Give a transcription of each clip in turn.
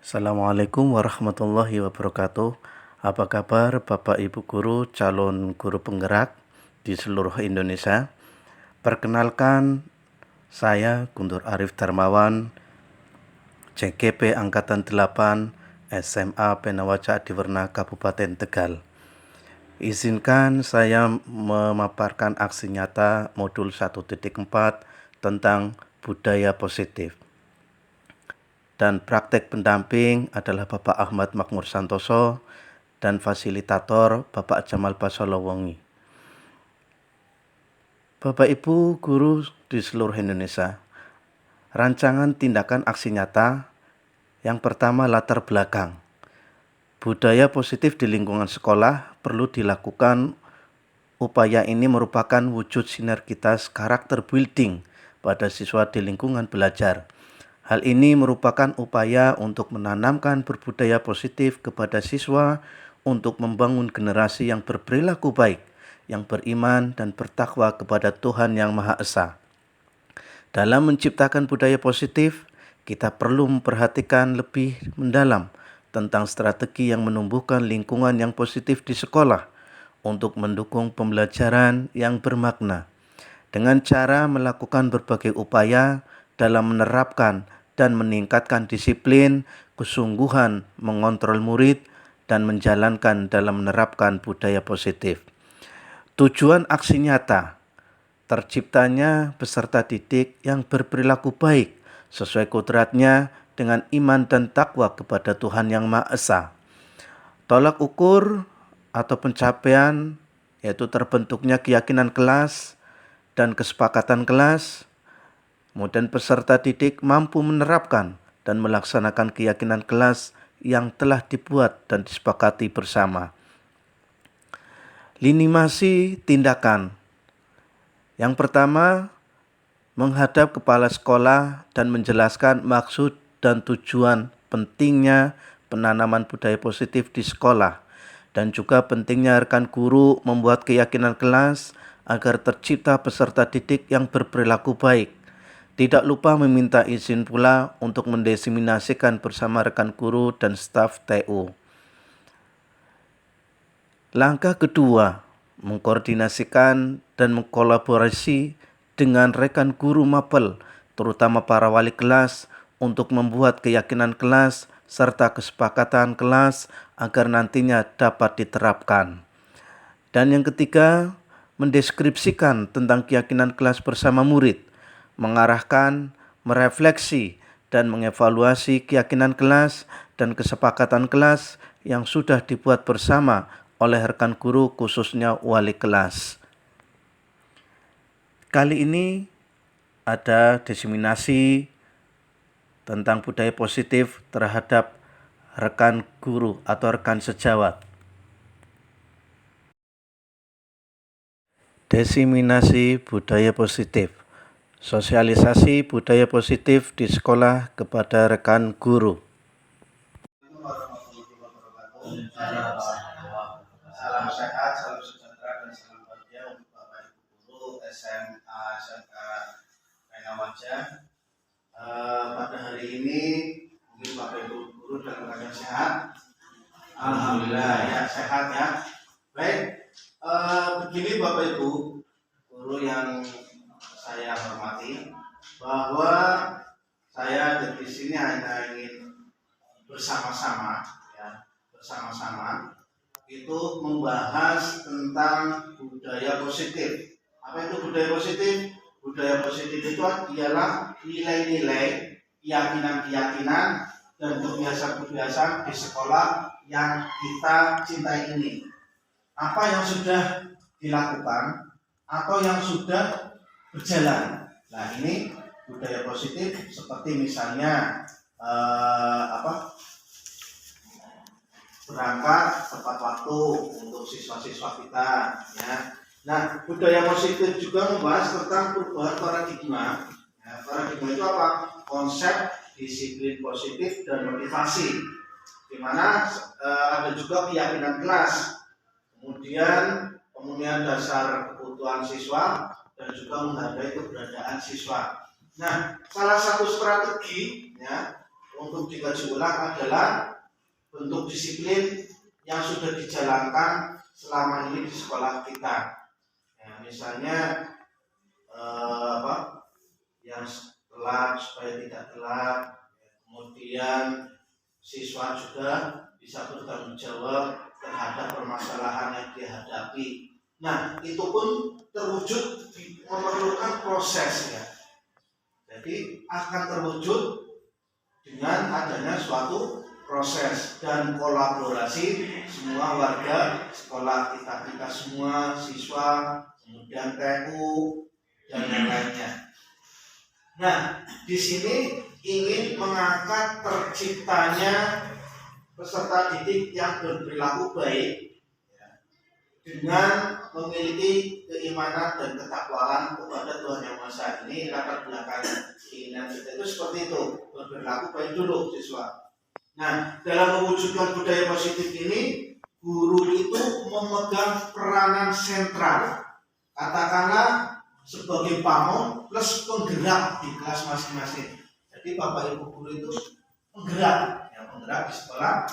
Assalamualaikum warahmatullahi wabarakatuh. Apa kabar Bapak Ibu guru, calon guru penggerak di seluruh Indonesia? Perkenalkan, saya Guntur Arif Darmawan, CGP Angkatan 8, SMA Penawaca Adiwerna Kabupaten Tegal. Izinkan saya memaparkan aksi nyata modul 1.4 tentang budaya positif. Dan praktek pendamping adalah Bapak Ahmad Makmur Santoso dan fasilitator Bapak Jamal Basolowengi. Bapak Ibu guru di seluruh Indonesia, rancangan tindakan aksi nyata yang pertama latar belakang. Budaya positif di lingkungan sekolah perlu dilakukan. Upaya ini merupakan wujud sinergitas karakter building pada siswa di lingkungan belajar. Hal ini merupakan upaya untuk menanamkan berbudaya positif kepada siswa untuk membangun generasi yang berperilaku baik, yang beriman dan bertakwa kepada Tuhan Yang Maha Esa. Dalam menciptakan budaya positif, kita perlu memperhatikan lebih mendalam tentang strategi yang menumbuhkan lingkungan yang positif di sekolah untuk mendukung pembelajaran yang bermakna, dengan cara melakukan berbagai upaya dalam menerapkan dan meningkatkan disiplin, kesungguhan mengontrol murid, dan menjalankan dalam menerapkan budaya positif. Tujuan aksi nyata, terciptanya peserta didik yang berperilaku baik sesuai kodratnya dengan iman dan takwa kepada Tuhan Yang Maha Esa. Tolak ukur atau pencapaian yaitu terbentuknya keyakinan kelas dan kesepakatan kelas. Kemudian peserta didik mampu menerapkan dan melaksanakan keyakinan kelas yang telah dibuat dan disepakati bersama. Linimasi tindakan. Yang pertama, menghadap kepala sekolah dan menjelaskan maksud dan tujuan pentingnya penanaman budaya positif di sekolah, dan juga pentingnya rekan guru membuat keyakinan kelas agar tercipta peserta didik yang berperilaku baik. Tidak lupa meminta izin pula untuk mendiseminasikan bersama rekan guru dan staf TU. Langkah kedua, mengkoordinasikan dan mengkolaborasi dengan rekan guru mapel, terutama para wali kelas, untuk membuat keyakinan kelas serta kesepakatan kelas agar nantinya dapat diterapkan. Dan yang ketiga, mendeskripsikan tentang keyakinan kelas bersama murid, mengarahkan, merefleksi, dan mengevaluasi keyakinan kelas dan kesepakatan kelas yang sudah dibuat bersama oleh rekan guru khususnya wali kelas. Kali ini ada diseminasi tentang budaya positif terhadap rekan guru atau rekan sejawat. Diseminasi budaya positif. Sosialisasi budaya positif di sekolah kepada rekan guru. Salam sehat, salam sejahtera, dan salam bahagia untuk Bapak Ibu guru SMA SMK Penawaca. Pada hari ini mungkin Bapak Ibu guru dalam keadaan sehat. Alhamdulillah ya, sehat ya. Baik, begini Bapak Ibu guru yang saya hormati, bahwa saya di sini hanya ingin bersama-sama itu membahas tentang budaya positif. Apa itu budaya positif? Budaya positif itu ialah nilai-nilai, keyakinan-keyakinan, dan kebiasaan-kebiasaan di sekolah yang kita cintai ini. Apa yang sudah dilakukan atau yang sudah berjalan. Nah, ini budaya positif seperti misalnya berangkat tepat waktu untuk siswa-siswa kita ya. Nah, budaya positif juga membahas tentang perubahan paradigma. Ya, paradigma itu apa? Konsep disiplin positif dan motivasi, di mana ada juga keyakinan kelas, kemudian pemenuhan dasar kebutuhan siswa, dan juga menghargai keberadaan siswa. Nah, salah satu strategi ya untuk dikaji ulang adalah bentuk disiplin yang sudah dijalankan selama ini di sekolah kita. Ya, misalnya yang telat supaya tidak telat, kemudian siswa juga bisa bertanggung jawab terhadap permasalahan yang dihadapi. Nah, itu pun terwujud memerlukan proses ya. Jadi akan terwujud dengan adanya suatu proses dan kolaborasi semua warga sekolah kita semua, siswa, kemudian TU dan yang lainnya. Nah, di sini ingin mengangkat terciptanya peserta didik yang berperilaku baik dengan memiliki keimanan dan ketakwaan kepada Tuhan Yang Maha Esa. Ini latar belakangnya. Keinginan kita itu seperti itu, berperilaku baik dulu siswa. Nah, dalam mewujudkan budaya positif ini, guru itu memegang peranan sentral, katakanlah sebagai pamong plus penggerak di kelas masing-masing. Jadi Bapak Ibu guru itu penggerak di sekolah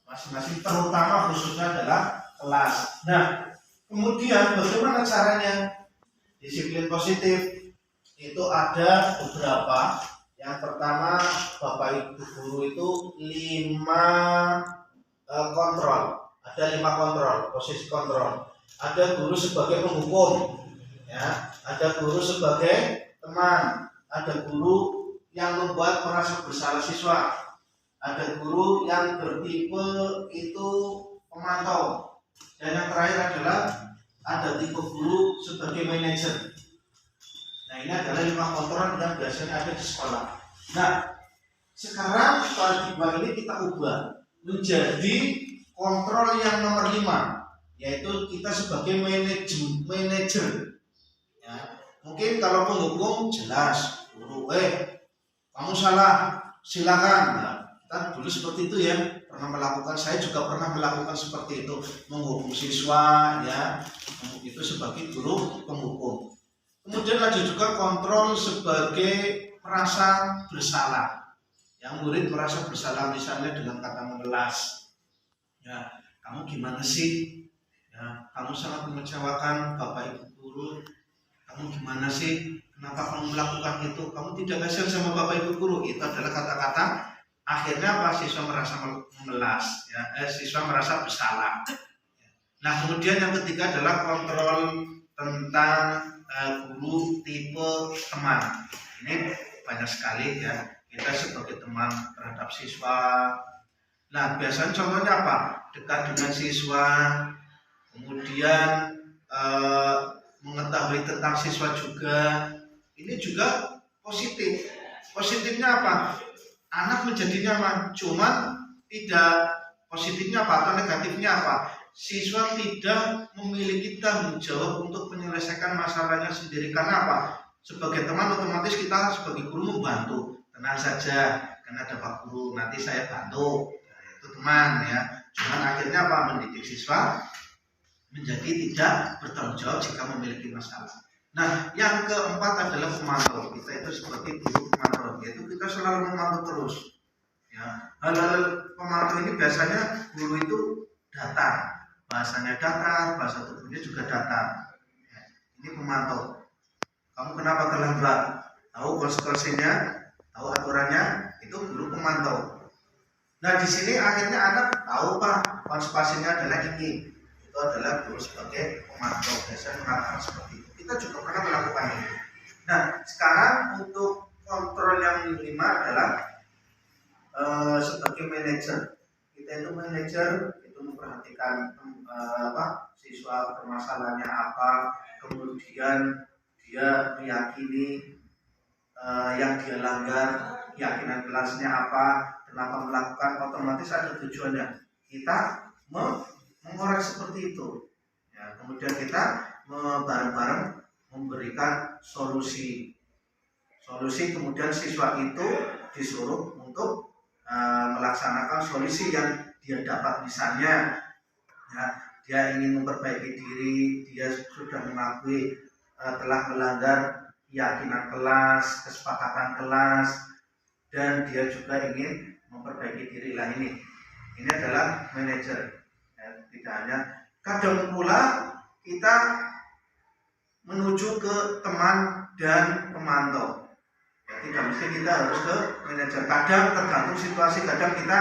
masing-masing, terutama khususnya adalah kelas. Nah, kemudian bagaimana caranya disiplin positif? Itu ada beberapa. Yang pertama, Bapak Ibu guru itu 5 kontrol. Ada 5 kontrol, posisi kontrol. Ada guru sebagai penghukum, ya. Ada guru sebagai teman. Ada guru yang membuat merasa bersalah siswa. Ada guru yang bertipe itu pemantau. Dan yang terakhir adalah ada tipe guru sebagai manajer. Nah, ini adalah 5 kontrol yang biasanya ada di sekolah. Nah, sekarang paradigma ini kita ubah menjadi kontrol yang nomor 5, yaitu kita sebagai manajer. Ya, mungkin kalau penghukum jelas, guru, kamu salah, silakan. Nah, kita dulu seperti itu ya, saya juga pernah melakukan seperti itu, menghukum siswa ya, itu sebagai guru penghukum. Kemudian ada juga kontrol sebagai merasa bersalah. Yang murid merasa bersalah misalnya dengan kata memelas. Ya, kamu gimana sih? Ya, kamu sangat mengecewakan Bapak Ibu guru. Kamu gimana sih? Kenapa kamu melakukan itu? Kamu tidak kasihan sama Bapak Ibu guru. Itu adalah kata-kata akhirnya apa? Siswa merasa memelas, ya, siswa merasa bersalah. Nah, kemudian yang ketiga adalah kontrol tentang guru tipe teman. Ini banyak sekali ya, kita sebagai teman terhadap siswa. Nah, biasanya contohnya apa? Dekat dengan siswa, kemudian mengetahui tentang siswa juga. Ini juga positif. Positifnya apa? Anak menjadi nyaman. Cuman tidak positifnya apa atau negatifnya apa? Siswa tidak memiliki tanggung jawab untuk menyelesaikan masalahnya sendiri. Karena apa? Sebagai teman otomatis kita sebagai guru membantu. Tenang saja, karena ada Pak Guru, nanti saya bantu. Nah, itu teman ya. Cuman akhirnya apa? Mendidik siswa menjadi tidak bertanggung jawab jika memiliki masalah. Nah, yang keempat adalah pemantau. Kita itu seperti guru pemantau, yaitu kita selalu memantau terus. Ya, hal-hal pemantau ini biasanya guru itu datar, bahasanya datar, bahasa tubuhnya juga datar. Ya, ini pemantau. Kamu kenapa terlambat? Tahu konsekuensinya, tahu aturannya, itu guru pemantau. Nah, di sini akhirnya anak tahu Pak, konsekuensinya adalah ini. Itu adalah guru sebagai pemantau. Biasanya mengatakan seperti itu. Kita juga pernah melakukan ini. Nah, sekarang untuk kontrol yang 5 adalah sebagai manajer. Kita itu manajer, itu memperhatikan siswa permasalahannya apa, kemudian dia meyakini yang dia langgar, keyakinan kelasnya apa, kenapa melakukan, otomatis ada tujuannya. Kita mengorek seperti itu. Ya, kemudian kita bareng-bareng memberikan solusi. Kemudian siswa itu disuruh untuk melaksanakan solusi yang dia dapat. Misalnya ya, dia ingin memperbaiki diri, dia sudah mengakui telah melanggar keyakinan kelas, kesepakatan kelas, dan dia juga ingin memperbaiki diri lah ini adalah manajer ya, tidak hanya kadang pula kita menuju ke teman dan pemantau ya, tidak mesti kita harus ke manajer, kadang tergantung situasi, kadang kita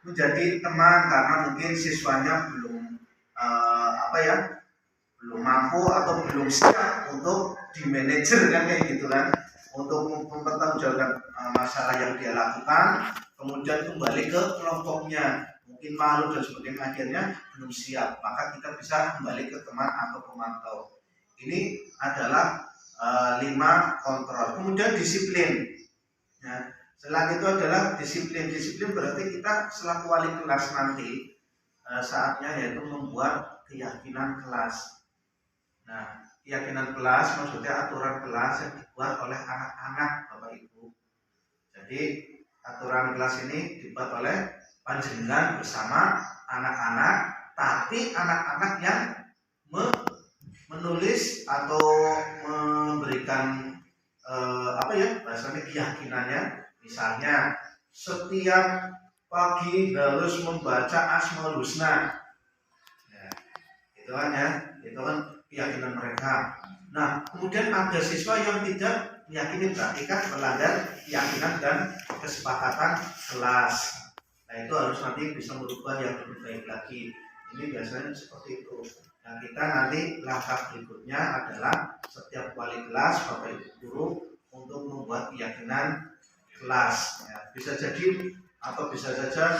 menjadi teman karena mungkin siswanya belum belum mampu atau belum siap untuk di manajer kan kayak gitu kan, untuk mempertanggungjawabkan masalah yang dia lakukan, kemudian kembali ke kelompoknya mungkin malu dan sebagainya, akhirnya belum siap, maka kita bisa kembali ke teman atau pemantau. Ini adalah 5 kontrol. Kemudian disiplin ya. Selain itu adalah disiplin berarti kita selaku wali kelas nanti saatnya yaitu membuat keyakinan kelas. Nah, keyakinan kelas maksudnya aturan kelas yang dibuat oleh anak-anak Bapak Ibu. Jadi aturan kelas ini dibuat oleh panjenengan bersama anak-anak, tapi anak-anak yang menulis atau memberikan bahasanya keyakinannya, misalnya setiap pagi harus membaca Asmaul Husna. Ya, itu kan keyakinan mereka. Nah, kemudian ada siswa yang tidak meyakini, berarti kan melanggar keyakinan dan kesepakatan kelas. Nah, itu harus nanti bisa merubah yang lebih baik lagi. Ini biasanya seperti itu. Nah, kita nanti langkah berikutnya adalah setiap wali kelas, Bapak Ibu guru, untuk membuat keyakinan kelas. Ya, bisa jadi atau bisa saja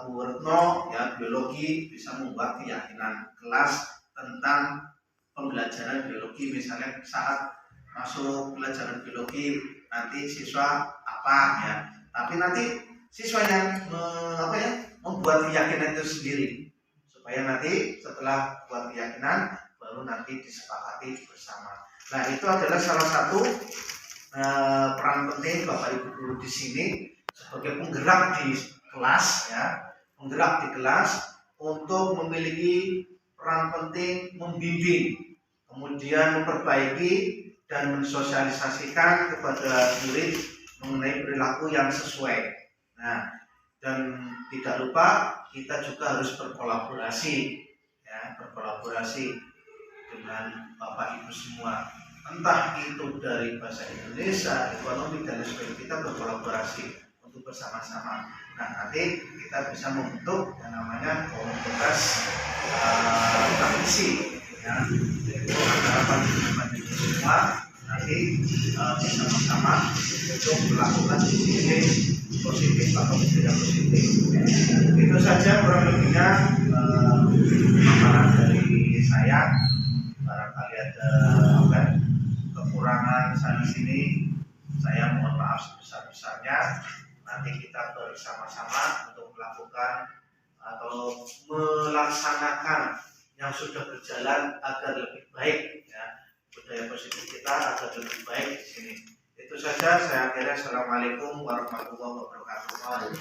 Bu Retno ya biologi bisa membuat keyakinan kelas tentang pembelajaran biologi, misalnya saat masuk pelajaran biologi nanti siswa apa ya, tapi nanti siswa yang membuat keyakinan itu sendiri, supaya nanti setelah buat keyakinan baru nanti disepakati bersama. Nah, itu adalah salah satu peran penting Bapak Ibu guru di sini sebagai penggerak di kelas ya, penggerak di kelas untuk memiliki peran penting membimbing, kemudian memperbaiki dan mensosialisasikan kepada murid mengenai perilaku yang sesuai. Nah, dan tidak lupa kita juga harus berkolaborasi ya, berkolaborasi dengan Bapak Ibu semua, entah itu dari bahasa Indonesia, ekonomi dan sebagainya, kita berkolaborasi untuk bersama-sama. Nah, nanti kita bisa membentuk yang namanya komunitas transisi ya, yaitu antara panjenengan semua nanti bersama-sama untuk melakukan disiplin positif atau tidak positif. Itu saja kurang lebihnya paparan dari saya. Barangkali ada kekurangan sana sini, saya mohon maaf sebesar-besarnya. Nanti kita bersama-sama untuk melakukan atau melaksanakan yang sudah berjalan agar lebih baik ya, budaya positif kita agar lebih baik di sini. Itu saja, saya akhiri. Assalamualaikum warahmatullahi wabarakatuh.